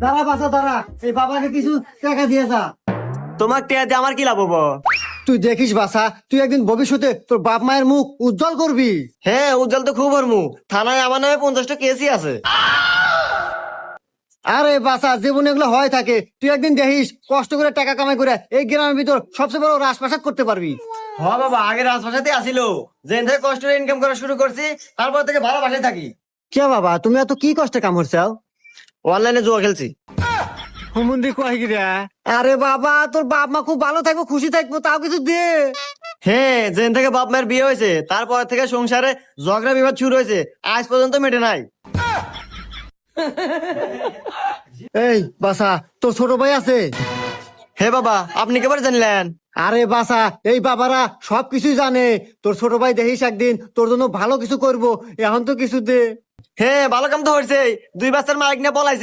দাঁড়া বাসা দাঁড়া, এই বাবাকে কিছু টাকা দিয়ে যা। তোমার টিয়া দিয়ে আমার কি লাভ হবো? তুই দেখিস বাসা, তুই একদিন ভবিষ্যতে তোর বাপ মায়ের মুখ উজ্জ্বল করবি। হ্যাঁ, উজ্জ্বল তো খুব হরমু। থানায় আমার নামে 50টা কেসই আছে। আরে বাসা, জীবনে এগুলো হয় থাকে। তুই একদিন দেখিস কষ্ট করে টাকা কামাই করে এই গ্রামের ভিতর সবচেয়ে বড় রাজপ্রাসাদ করতে পারবি। হ বাবা, আগে রাজভাষাতে আসিল, যেদিন থেকে কষ্ট করে ইনকাম করা শুরু করছি তারপর থেকে ভালো বাসায় থাকি। কে বাবা, তুমি এত কি কষ্টে কাম করছাও? অনলাইনে জুয়া খেলছি। হুমুন্দি কয় কি রে? আরে বাবা, তোর বাপ মা খুব ভালো থাকবো, খুশি থাকবো, তাও কিছু দে। হ্যাঁ, যেদিন থেকে বাপ মায়ের বিয়ে হয়েছে তারপর থেকে সংসারে ঝগড়া বিবাদ শুরু হয়েছে, আজ পর্যন্ত মেটে নাই। এই বাসা, তোর ছোট ভাই আছে? হে বাবা, আপনি কেবার জানলেন? আরে বাসা, এই বাবারা সবকিছুই জানে। তোর ছোট ভাই দেখিস একদিন তোর জন্য ভালো কিছু করবো, এখন তো কিছু দে। হ্যাঁ, ভালো কাম তো হয়েছে। 2 বাচ্চার মালিক নিয়ে পলাইছে।